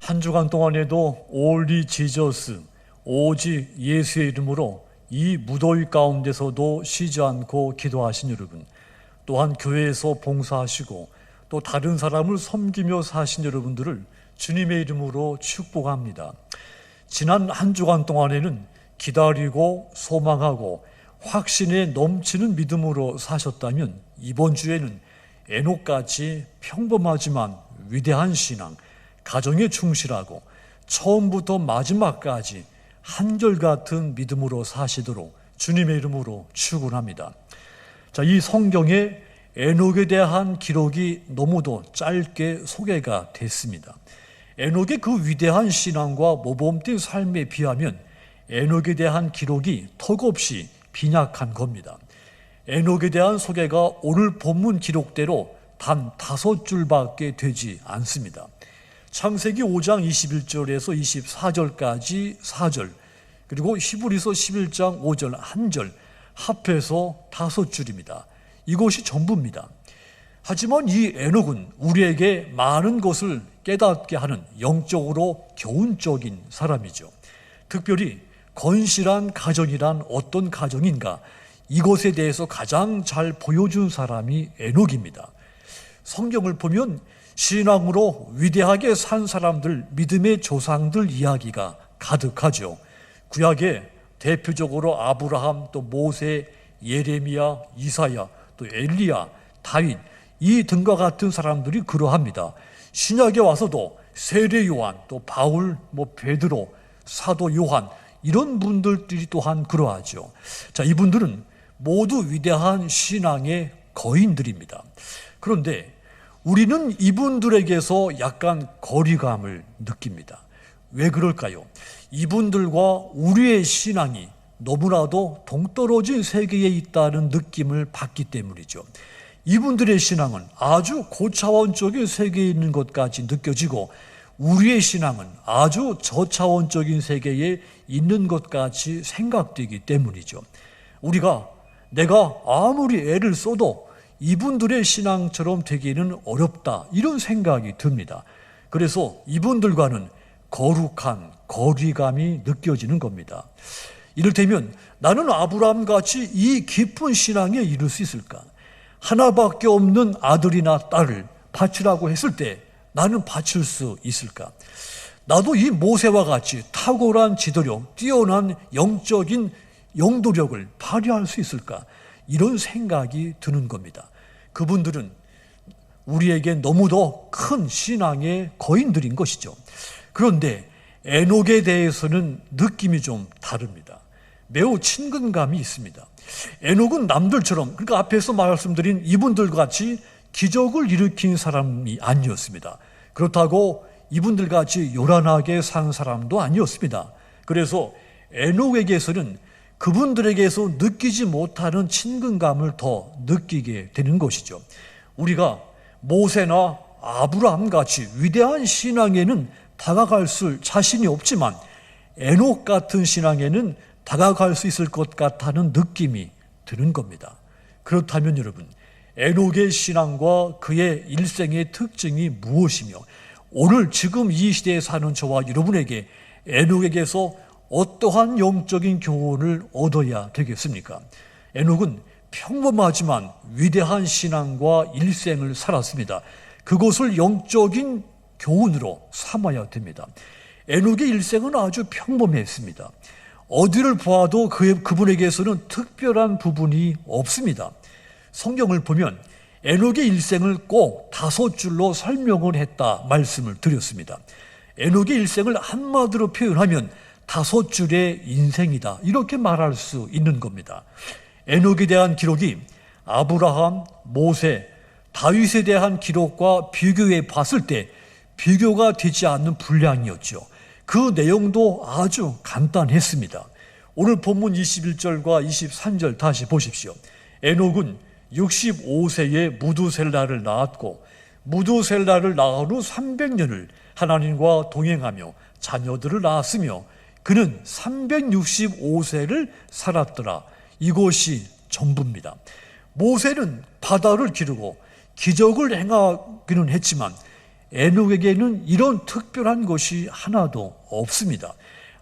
한 주간 동안에도 올리 지저스, 오직 예수의 이름으로 이 무더위 가운데서도 쉬지 않고 기도하신 여러분, 또한 교회에서 봉사하시고 또 다른 사람을 섬기며 사신 여러분들을 주님의 이름으로 축복합니다. 지난 한 주간 동안에는 기다리고 소망하고 확신에 넘치는 믿음으로 사셨다면 이번 주에는 에녹같이 평범하지만 위대한 신앙, 가정에 충실하고 처음부터 마지막까지 한결같은 믿음으로 사시도록 주님의 이름으로 축원합니다. 자, 이 성경에 에녹에 대한 기록이 너무도 짧게 소개가 됐습니다. 에녹의 그 위대한 신앙과 모범된 삶에 비하면 에녹에 대한 기록이 턱없이 빈약한 겁니다. 에녹에 대한 소개가 오늘 본문 기록대로 단 5줄밖에 되지 않습니다. 창세기 5장 21절에서 24절까지 4절, 그리고 히브리서 11장 5절 1절, 합해서 5줄입니다. 이것이 전부입니다. 하지만 이 에녹은 우리에게 많은 것을 깨닫게 하는 영적으로 교훈적인 사람이죠. 특별히 건실한 가정이란 어떤 가정인가, 이것에 대해서 가장 잘 보여준 사람이 에녹입니다. 성경을 보면 신앙으로 위대하게 산 사람들, 믿음의 조상들 이야기가 가득하죠. 구약에 대표적으로 아브라함, 또 모세, 예레미야, 이사야, 또 엘리야, 다윗, 이 등과 같은 사람들이 그러합니다. 신약에 와서도 세례 요한, 또 바울, 베드로, 사도 요한, 이런 분들이 또한 그러하죠. 자, 이분들은 모두 위대한 신앙의 거인들입니다. 그런데 우리는 이분들에게서 약간 거리감을 느낍니다. 왜 그럴까요? 이분들과 우리의 신앙이 너무나도 동떨어진 세계에 있다는 느낌을 받기 때문이죠. 이분들의 신앙은 아주 고차원적인 세계에 있는 것까지 느껴지고 우리의 신앙은 아주 저차원적인 세계에 있는 것 같이 생각되기 때문이죠. 내가 아무리 애를 써도 이분들의 신앙처럼 되기는 어렵다, 이런 생각이 듭니다. 그래서 이분들과는 거룩한 거리감이 느껴지는 겁니다. 이를테면 나는 아브라함같이 이 깊은 신앙에 이를 수 있을까? 하나밖에 없는 아들이나 딸을 바치라고 했을 때 나는 바칠 수 있을까? 나도 이 모세와 같이 탁월한 지도력, 뛰어난 영적인 영도력을 발휘할 수 있을까? 이런 생각이 드는 겁니다. 그분들은 우리에게 너무도 큰 신앙의 거인들인 것이죠. 그런데 에녹에 대해서는 느낌이 좀 다릅니다. 매우 친근감이 있습니다. 에녹은 남들처럼, 그러니까 앞에서 말씀드린 이분들 같이 기적을 일으킨 사람이 아니었습니다. 그렇다고 이분들 같이 요란하게 산 사람도 아니었습니다. 그래서 에녹에게서는 그분들에게서 느끼지 못하는 친근감을 더 느끼게 되는 것이죠. 우리가 모세나 아브라함 같이 위대한 신앙에는 다가갈 수 자신이 없지만 에녹 같은 신앙에는 다가갈 수 있을 것 같다는 느낌이 드는 겁니다. 그렇다면 여러분, 에녹의 신앙과 그의 일생의 특징이 무엇이며 오늘 지금 이 시대에 사는 저와 여러분에게 에녹에게서 어떠한 영적인 교훈을 얻어야 되겠습니까? 에녹은 평범하지만 위대한 신앙과 일생을 살았습니다. 그것을 영적인 교훈으로 삼아야 됩니다. 에녹의 일생은 아주 평범했습니다. 어디를 보아도 그분에게서는 특별한 부분이 없습니다. 성경을 보면 에녹의 일생을 꼭 5줄로 설명을 했다 말씀을 드렸습니다. 에녹의 일생을 한마디로 표현하면 5줄의 인생이다, 이렇게 말할 수 있는 겁니다. 에녹에 대한 기록이 아브라함, 모세, 다윗에 대한 기록과 비교해 봤을 때 비교가 되지 않는 분량이었죠. 그 내용도 아주 간단했습니다. 오늘 본문 21절과 23절 다시 보십시오. 에녹은 65세에 무두셀라를 낳았고 무두셀라를 낳은 후 300년을 하나님과 동행하며 자녀들을 낳았으며 그는 365세를 살았더라. 이것이 전부입니다. 모세는 바다를 기르고 기적을 행하기는 했지만 에녹에게는 이런 특별한 것이 하나도 없습니다.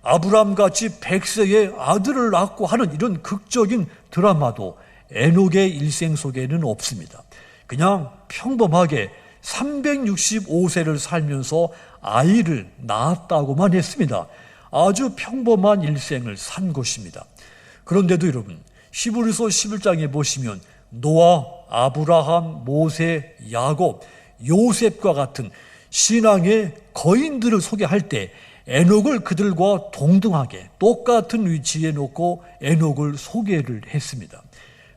아브라함같이 100세에 아들을 낳고 하는 이런 극적인 드라마도 에녹의 일생 속에는 없습니다. 그냥 평범하게 365세를 살면서 아이를 낳았다고만 했습니다. 아주 평범한 일생을 산 것입니다. 그런데도 여러분, 히브리서 11장에 보시면 노아, 아브라함, 모세, 야곱, 요셉과 같은 신앙의 거인들을 소개할 때 에녹을 그들과 동등하게 똑같은 위치에 놓고 에녹을 소개를 했습니다.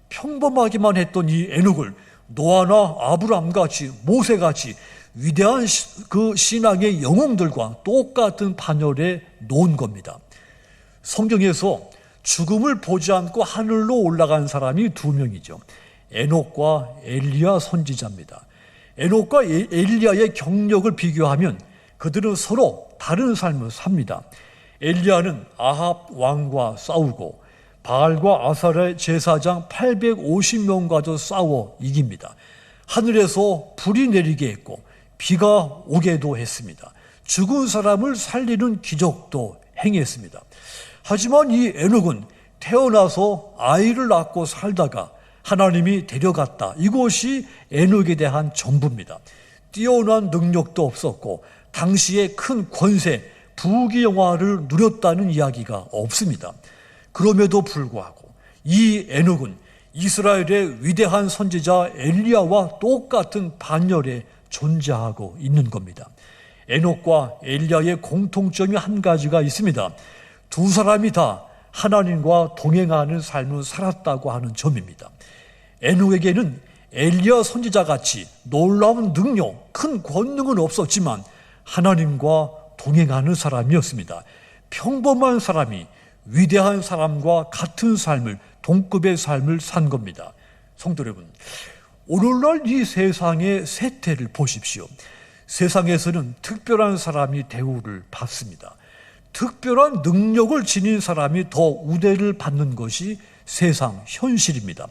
평범하기만 했던 이 에녹을 노아나 아브라함같이 모세같이 위대한 그 신앙의 영웅들과 똑같은 반열에 놓은 겁니다. 성경에서 죽음을 보지 않고 하늘로 올라간 사람이 두 명이죠. 에녹과 엘리야 선지자입니다. 에녹과 엘리야의 경력을 비교하면 그들은 서로 다른 삶을 삽니다. 엘리야는 아합 왕과 싸우고 바알과 아사랴의 제사장 850명과도 싸워 이깁니다. 하늘에서 불이 내리게 했고 비가 오게도 했습니다. 죽은 사람을 살리는 기적도 행했습니다. 하지만 이 에녹은 태어나서 아이를 낳고 살다가 하나님이 데려갔다. 이것이 에녹에 대한 전부입니다. 뛰어난 능력도 없었고 당시에 큰 권세, 부귀영화를 누렸다는 이야기가 없습니다. 그럼에도 불구하고 이 에녹은 이스라엘의 위대한 선지자 엘리야와 똑같은 반열에 존재하고 있는 겁니다. 에녹과 엘리야의 공통점이 한 가지가 있습니다. 두 사람이 다 하나님과 동행하는 삶을 살았다고 하는 점입니다. 에녹에게는 엘리야 선지자같이 놀라운 능력, 큰 권능은 없었지만 하나님과 동행하는 사람이었습니다. 평범한 사람이 위대한 사람과 같은 삶을, 동급의 삶을 산 겁니다. 성도 여러분, 오늘날 이 세상의 세태를 보십시오. 세상에서는 특별한 사람이 대우를 받습니다. 특별한 능력을 지닌 사람이 더 우대를 받는 것이 세상 현실입니다.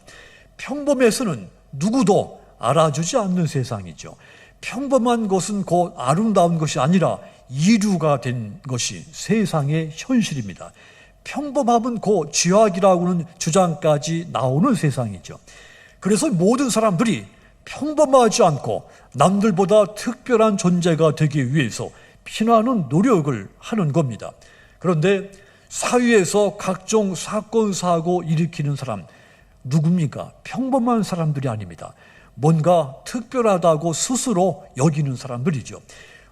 평범해서는 누구도 알아주지 않는 세상이죠. 평범한 것은 곧 아름다운 것이 아니라 이류가 된 것이 세상의 현실입니다. 평범함은 곧 죄악이라고는 주장까지 나오는 세상이죠. 그래서 모든 사람들이 평범하지 않고 남들보다 특별한 존재가 되기 위해서 피나는 노력을 하는 겁니다. 그런데 사회에서 각종 사건, 사고 일으키는 사람 누굽니까? 평범한 사람들이 아닙니다. 뭔가 특별하다고 스스로 여기는 사람들이죠.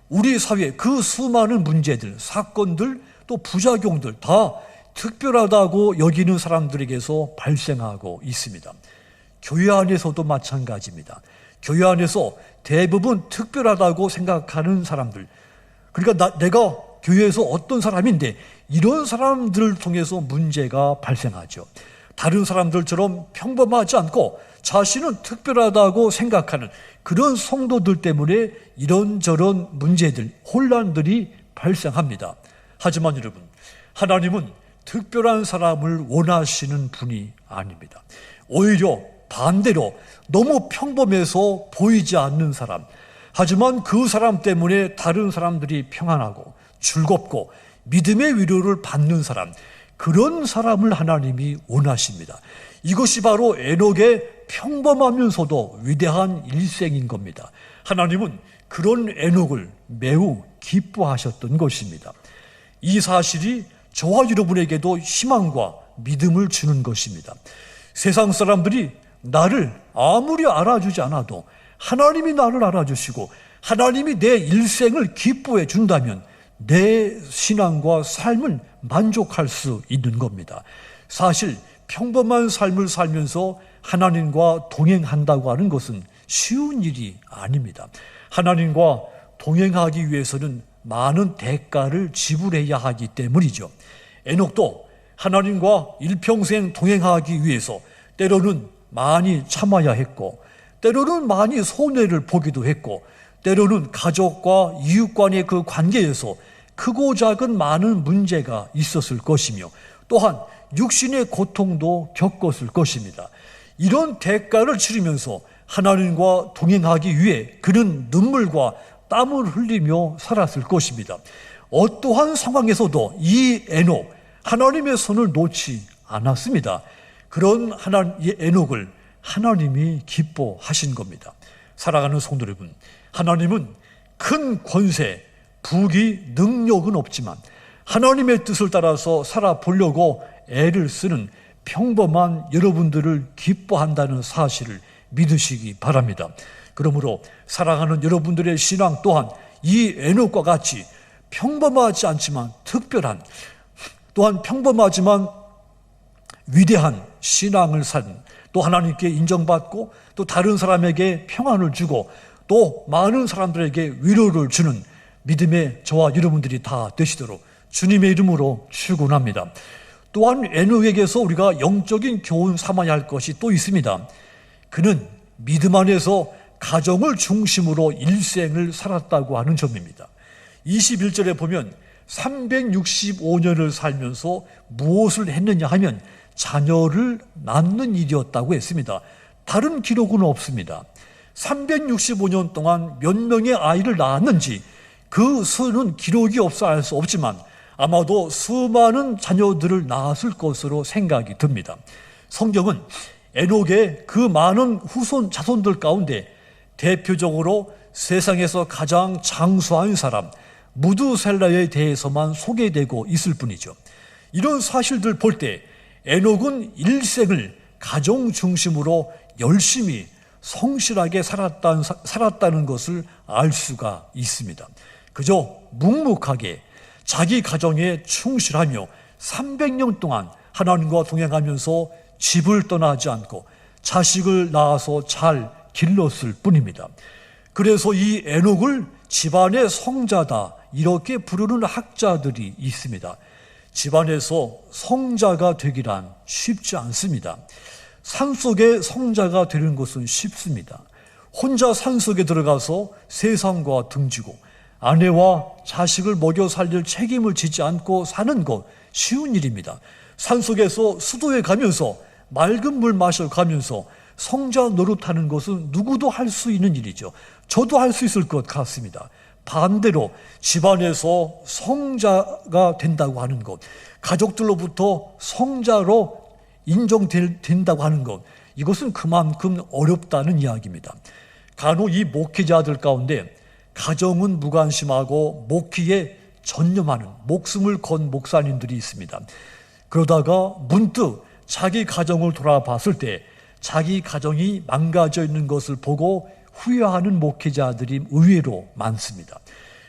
우리 사회 그 수많은 문제들, 사건들, 또 부작용들 다 특별하다고 여기는 사람들에게서 발생하고 있습니다. 교회 안에서도 마찬가지입니다. 교회 안에서 대부분 특별하다고 생각하는 사람들, 그러니까 내가 교회에서 어떤 사람인데 이런 사람들을 통해서 문제가 발생하죠. 다른 사람들처럼 평범하지 않고 자신은 특별하다고 생각하는 그런 성도들 때문에 이런저런 문제들, 혼란들이 발생합니다. 하지만 여러분, 하나님은 특별한 사람을 원하시는 분이 아닙니다. 오히려 반대로 너무 평범해서 보이지 않는 사람, 하지만 그 사람 때문에 다른 사람들이 평안하고 즐겁고 믿음의 위로를 받는 사람, 그런 사람을 하나님이 원하십니다. 이것이 바로 에녹의 평범하면서도 위대한 일생인 겁니다. 하나님은 그런 에녹을 매우 기뻐하셨던 것입니다. 이 사실이 저와 여러분에게도 희망과 믿음을 주는 것입니다. 세상 사람들이 나를 아무리 알아주지 않아도 하나님이 나를 알아주시고 하나님이 내 일생을 기뻐해 준다면 내 신앙과 삶은 만족할 수 있는 겁니다. 사실 평범한 삶을 살면서 하나님과 동행한다고 하는 것은 쉬운 일이 아닙니다. 하나님과 동행하기 위해서는 많은 대가를 지불해야 하기 때문이죠. 에녹도 하나님과 일평생 동행하기 위해서 때로는 많이 참아야 했고, 때로는 많이 손해를 보기도 했고, 때로는 가족과 이웃 간의 그 관계에서 크고 작은 많은 문제가 있었을 것이며, 또한 육신의 고통도 겪었을 것입니다. 이런 대가를 치르면서 하나님과 동행하기 위해 그는 눈물과 땀을 흘리며 살았을 것입니다. 어떠한 상황에서도 이 에녹, 하나님의 손을 놓지 않았습니다. 그런 이 에녹을 하나님이 기뻐하신 겁니다. 사랑하는 성도 여러분, 하나님은 큰 권세, 부귀, 능력은 없지만 하나님의 뜻을 따라서 살아보려고 애를 쓰는 평범한 여러분들을 기뻐한다는 사실을 믿으시기 바랍니다. 그러므로 사랑하는 여러분들의 신앙 또한 이 에녹과 같이 평범하지 않지만 특별한, 또한 평범하지만 위대한 신앙을 산, 또 하나님께 인정받고 또 다른 사람에게 평안을 주고 또 많은 사람들에게 위로를 주는 믿음의 저와 여러분들이 다 되시도록 주님의 이름으로 축원합니다. 또한 에녹에게서 우리가 영적인 교훈 삼아야 할 것이 또 있습니다. 그는 믿음 안에서 가정을 중심으로 일생을 살았다고 하는 점입니다. 21절에 보면 365년을 살면서 무엇을 했느냐 하면 자녀를 낳는 일이었다고 했습니다. 다른 기록은 없습니다. 365년 동안 몇 명의 아이를 낳았는지 그 수는 기록이 없어 알 수 없지만 아마도 수많은 자녀들을 낳았을 것으로 생각이 듭니다. 성경은 에녹의 그 많은 후손 자손들 가운데 대표적으로 세상에서 가장 장수한 사람 무두셀라에 대해서만 소개되고 있을 뿐이죠. 이런 사실들 볼 때 에녹은 일생을 가정 중심으로 열심히 성실하게 살았다는 것을 알 수가 있습니다. 그저 묵묵하게 자기 가정에 충실하며 300년 동안 하나님과 동행하면서 집을 떠나지 않고 자식을 낳아서 잘 길렀을 뿐입니다. 그래서 이 에녹을 집안의 성자다 이렇게 부르는 학자들이 있습니다. 집안에서 성자가 되기란 쉽지 않습니다. 산속에 성자가 되는 것은 쉽습니다. 혼자 산속에 들어가서 세상과 등지고 아내와 자식을 먹여 살릴 책임을 지지 않고 사는 것 쉬운 일입니다. 산속에서 수도에 가면서 맑은 물 마셔가면서 성자 노릇하는 것은 누구도 할 수 있는 일이죠. 저도 할 수 있을 것 같습니다. 반대로 집안에서 성자가 된다고 하는 것, 가족들로부터 성자로 인정된다고 하는 것, 이것은 그만큼 어렵다는 이야기입니다. 간혹 이 목회자들 가운데 가정은 무관심하고 목회에 전념하는 목숨을 건 목사님들이 있습니다. 그러다가 문득 자기 가정을 돌아봤을 때 자기 가정이 망가져 있는 것을 보고 후회하는 목회자들이 의외로 많습니다.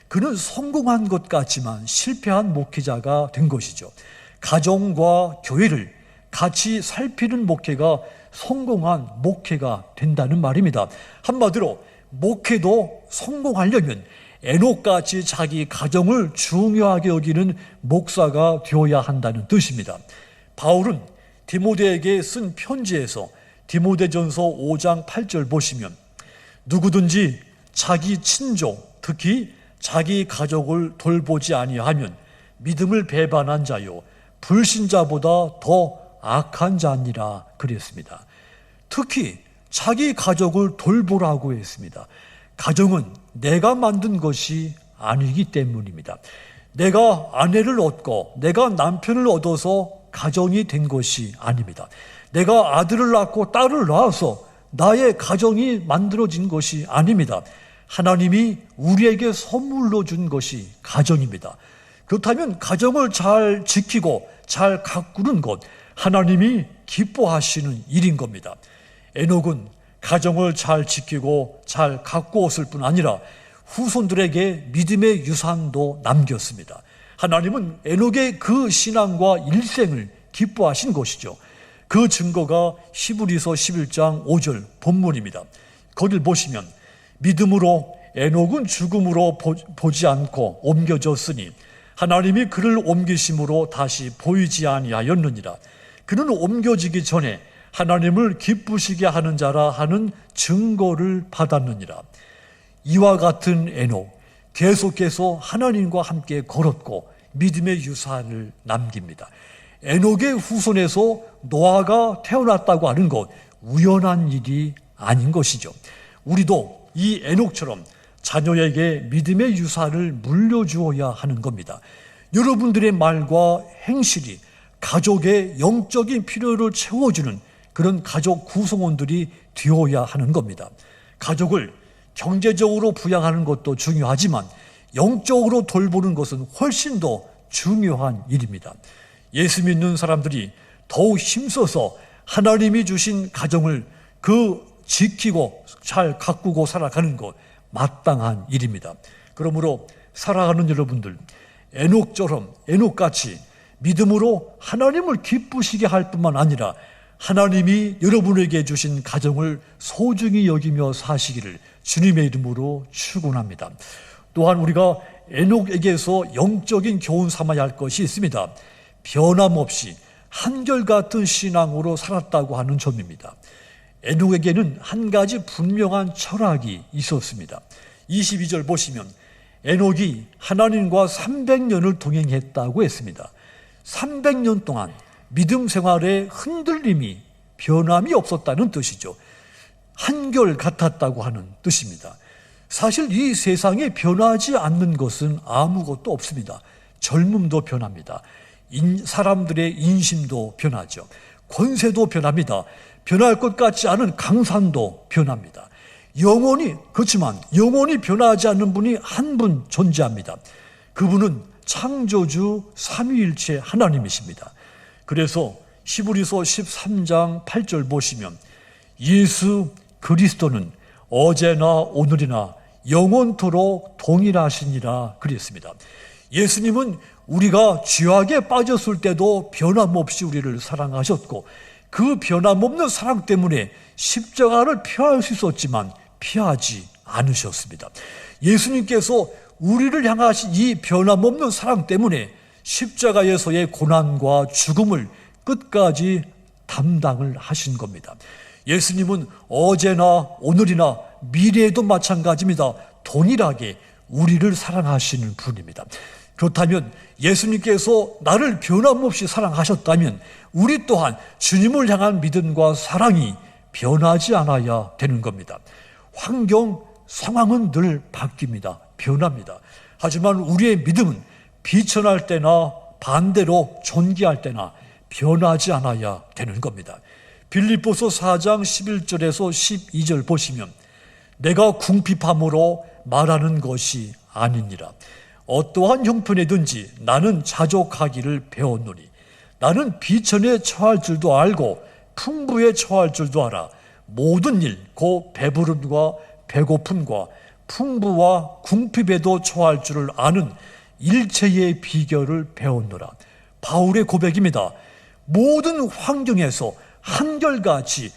그는 성공한 것 같지만 실패한 목회자가 된 것이죠. 가정과 교회를 같이 살피는 목회가 성공한 목회가 된다는 말입니다. 한마디로 목회도 성공하려면 에녹같이 자기 가정을 중요하게 여기는 목사가 되어야 한다는 뜻입니다. 바울은 디모데에게 쓴 편지에서 디모데전서 5장 8절 보시면 누구든지 자기 친족, 특히 자기 가족을 돌보지 아니하면 믿음을 배반한 자요 불신자보다 더 악한 자니라 그랬습니다. 특히 자기 가족을 돌보라고 했습니다. 가정은 내가 만든 것이 아니기 때문입니다. 내가 아내를 얻고 내가 남편을 얻어서 가정이 된 것이 아닙니다. 내가 아들을 낳고 딸을 낳아서 나의 가정이 만들어진 것이 아닙니다. 하나님이 우리에게 선물로 준 것이 가정입니다. 그렇다면 가정을 잘 지키고 잘 가꾸는 것, 하나님이 기뻐하시는 일인 겁니다. 에녹은 가정을 잘 지키고 잘 가꾸었을 뿐 아니라 후손들에게 믿음의 유산도 남겼습니다. 하나님은 에녹의 그 신앙과 일생을 기뻐하신 것이죠. 그 증거가 히브리서 11장 5절 본문입니다. 거길 보시면 믿음으로 에녹은 죽음으로 보지 않고 옮겨졌으니 하나님이 그를 옮기심으로 다시 보이지 아니하였느니라. 그는 옮겨지기 전에 하나님을 기쁘시게 하는 자라 하는 증거를 받았느니라. 이와 같은 에녹 계속해서 하나님과 함께 걸었고 믿음의 유산을 남깁니다. 에녹의 후손에서 노아가 태어났다고 하는 것 우연한 일이 아닌 것이죠. 우리도 이 에녹처럼 자녀에게 믿음의 유산을 물려주어야 하는 겁니다. 여러분들의 말과 행실이 가족의 영적인 필요를 채워주는 그런 가족 구성원들이 되어야 하는 겁니다. 가족을 경제적으로 부양하는 것도 중요하지만 영적으로 돌보는 것은 훨씬 더 중요한 일입니다. 예수 믿는 사람들이 더욱 힘써서 하나님이 주신 가정을 지키고 잘 가꾸고 살아가는 것 마땅한 일입니다. 그러므로 살아가는 여러분들, 에녹같이 믿음으로 하나님을 기쁘시게 할 뿐만 아니라 하나님이 여러분에게 주신 가정을 소중히 여기며 사시기를 주님의 이름으로 축원합니다. 또한 우리가 에녹에게서 영적인 교훈 삼아야 할 것이 있습니다. 변함없이 한결같은 신앙으로 살았다고 하는 점입니다. 에녹에게는 한 가지 분명한 철학이 있었습니다. 22절 보시면 에녹이 하나님과 300년을 동행했다고 했습니다. 300년 동안 믿음 생활에 흔들림이 변함이 없었다는 뜻이죠. 한결같았다고 하는 뜻입니다. 사실 이 세상에 변하지 않는 것은 아무것도 없습니다. 젊음도 변합니다. 사람들의 인심도 변하죠. 권세도 변합니다. 변할 것 같지 않은 강산도 변합니다. 그렇지만 영원히 변하지 않는 분이 한 분 존재합니다. 그분은 창조주 삼위일체 하나님이십니다. 그래서 히브리서 13장 8절 보시면 예수 그리스도는 어제나 오늘이나 영원토록 동일하시니라 그랬습니다. 예수님은 우리가 죄악에 빠졌을 때도 변함없이 우리를 사랑하셨고 그 변함없는 사랑 때문에 십자가를 피할 수 있었지만 피하지 않으셨습니다. 예수님께서 우리를 향하신 이 변함없는 사랑 때문에 십자가에서의 고난과 죽음을 끝까지 담당을 하신 겁니다. 예수님은 어제나 오늘이나 미래에도 마찬가지입니다. 동일하게 우리를 사랑하시는 분입니다. 그렇다면 예수님께서 나를 변함없이 사랑하셨다면 우리 또한 주님을 향한 믿음과 사랑이 변하지 않아야 되는 겁니다. 환경, 상황은 늘 바뀝니다. 변합니다. 하지만 우리의 믿음은 비천할 때나 반대로 존귀할 때나 변하지 않아야 되는 겁니다. 빌립보서 4장 11절에서 12절 보시면 내가 궁핍함으로 말하는 것이 아니니라. 어떠한 형편이든지 나는 자족하기를 배웠노니 나는 비천에 처할 줄도 알고 풍부에 처할 줄도 알아. 모든 일, 곧 배부름과 배고픔과 풍부와 궁핍에도 처할 줄을 아는 일체의 비결을 배웠노라. 바울의 고백입니다. 모든 환경에서 한결같이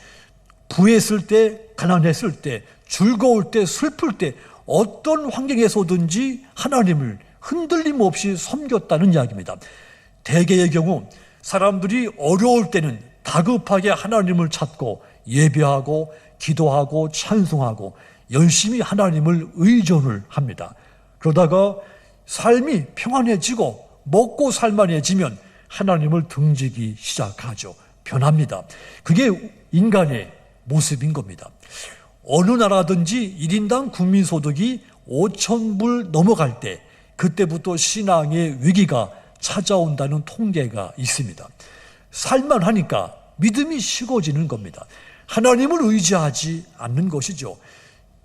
부했을 때, 가난했을 때, 즐거울 때, 슬플 때 어떤 환경에서든지 하나님을 흔들림 없이 섬겼다는 이야기입니다. 대개의 경우 사람들이 어려울 때는 다급하게 하나님을 찾고 예배하고 기도하고 찬송하고 열심히 하나님을 의존을 합니다. 그러다가 삶이 평안해지고 먹고 살만해지면 하나님을 등지기 시작하죠. 변합니다. 그게 인간의 모습인 겁니다. 어느 나라든지 1인당 국민소득이 5,000불 넘어갈 때 그때부터 신앙의 위기가 찾아온다는 통계가 있습니다. 살만하니까 믿음이 식어지는 겁니다. 하나님을 의지하지 않는 것이죠.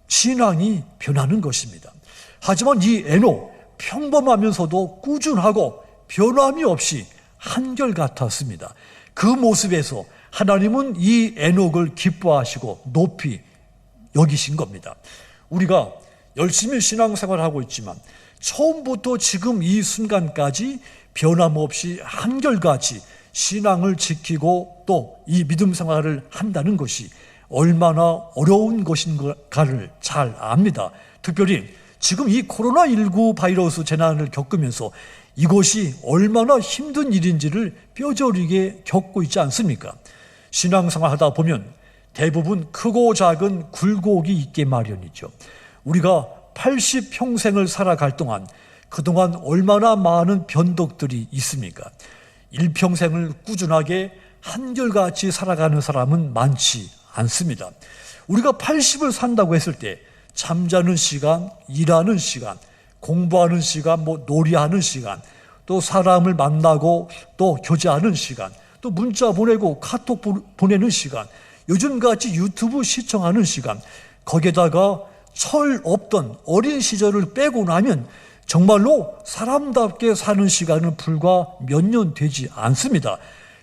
신앙이 변하는 것입니다. 하지만 이 에녹 평범하면서도 꾸준하고 변함이 없이 한결같았습니다. 그 모습에서 하나님은 이 에녹을 기뻐하시고 높이 여기신 겁니다. 우리가 열심히 신앙생활을 하고 있지만 처음부터 지금 이 순간까지 변함없이 한결같이 신앙을 지키고 또 이 믿음 생활을 한다는 것이 얼마나 어려운 것인가를 잘 압니다. 특별히 지금 이 코로나19 바이러스 재난을 겪으면서 이것이 얼마나 힘든 일인지를 뼈저리게 겪고 있지 않습니까? 신앙생활 하다 보면 대부분 크고 작은 굴곡이 있게 마련이죠. 우리가 80평생을 살아갈 동안 그동안 얼마나 많은 변덕들이 있습니까? 일평생을 꾸준하게 한결같이 살아가는 사람은 많지 않습니다. 우리가 80을 산다고 했을 때 잠자는 시간, 일하는 시간, 공부하는 시간, 놀이하는 시간, 또 사람을 만나고 또 교제하는 시간, 또 문자 보내고 카톡 보내는 시간, 요즘같이 유튜브 시청하는 시간, 거기에다가 철 없던 어린 시절을 빼고 나면 정말로 사람답게 사는 시간은 불과 몇 년 되지 않습니다.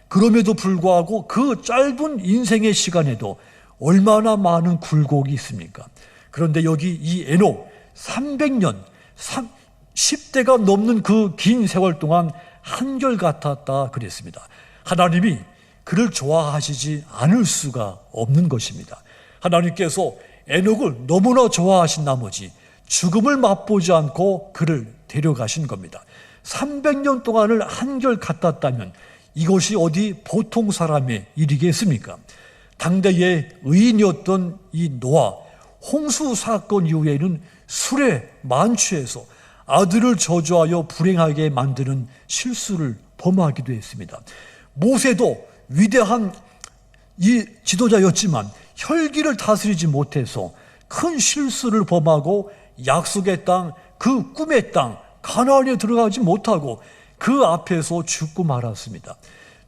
그럼에도 불구하고 그 짧은 인생의 시간에도 얼마나 많은 굴곡이 있습니까? 그런데 여기 이 에녹 300년, 10대가 넘는 그 긴 세월 동안 한결같았다 그랬습니다. 하나님이 그를 좋아하시지 않을 수가 없는 것입니다. 하나님께서 에녹을 너무나 좋아하신 나머지 죽음을 맛보지 않고 그를 데려가신 겁니다. 300년 동안을 한결같았다면 이것이 어디 보통 사람의 일이겠습니까? 당대의 의인이었던 이 노아, 홍수 사건 이후에는 술에 만취해서 아들을 저주하여 불행하게 만드는 실수를 범하기도 했습니다. 모세도 위대한 이 지도자였지만 혈기를 다스리지 못해서 큰 실수를 범하고 약속의 땅, 그 꿈의 땅 가나안에 들어가지 못하고 그 앞에서 죽고 말았습니다.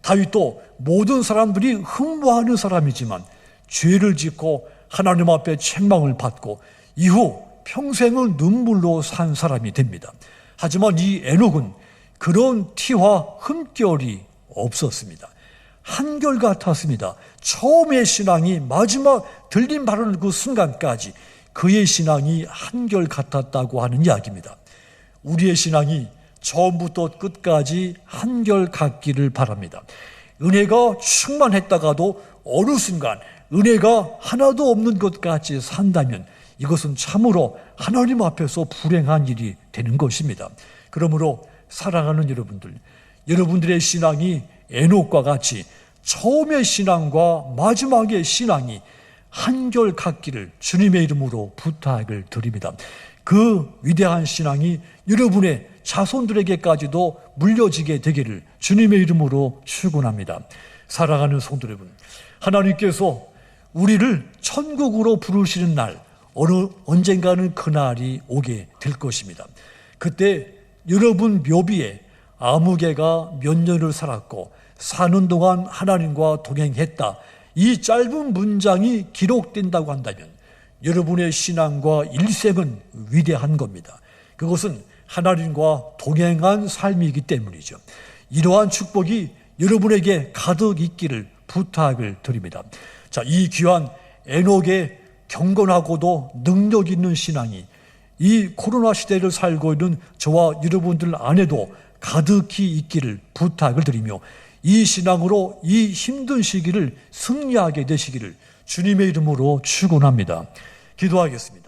다윗도 모든 사람들이 흠모하는 사람이지만 죄를 짓고 하나님 앞에 책망을 받고 이후 평생을 눈물로 산 사람이 됩니다. 하지만 이 에녹은 그런 티와 흠결이 없었습니다. 한결같았습니다. 처음의 신앙이 마지막 들림 바르는 그 순간까지 그의 신앙이 한결같았다고 하는 이야기입니다. 우리의 신앙이 처음부터 끝까지 한결같기를 바랍니다. 은혜가 충만했다가도 어느 순간 은혜가 하나도 없는 것 같이 산다면 이것은 참으로 하나님 앞에서 불행한 일이 되는 것입니다. 그러므로 사랑하는 여러분들, 여러분들의 신앙이 에녹과 같이 처음의 신앙과 마지막의 신앙이 한결같기를 주님의 이름으로 부탁을 드립니다. 그 위대한 신앙이 여러분의 자손들에게까지도 물려지게 되기를 주님의 이름으로 축원합니다. 사랑하는 성도 여러분, 하나님께서 우리를 천국으로 부르시는 날, 언젠가는 그날이 오게 될 것입니다. 그때 여러분 묘비에 아무개가 몇 년을 살았고 사는 동안 하나님과 동행했다, 이 짧은 문장이 기록된다고 한다면 여러분의 신앙과 일생은 위대한 겁니다. 그것은 하나님과 동행한 삶이기 때문이죠. 이러한 축복이 여러분에게 가득 있기를 부탁을 드립니다. 자, 이 귀한 에녹의 경건하고도 능력 있는 신앙이 이 코로나 시대를 살고 있는 저와 여러분들 안에도 가득히 있기를 부탁을 드리며 이 신앙으로 이 힘든 시기를 승리하게 되시기를 주님의 이름으로 축원합니다. 기도하겠습니다.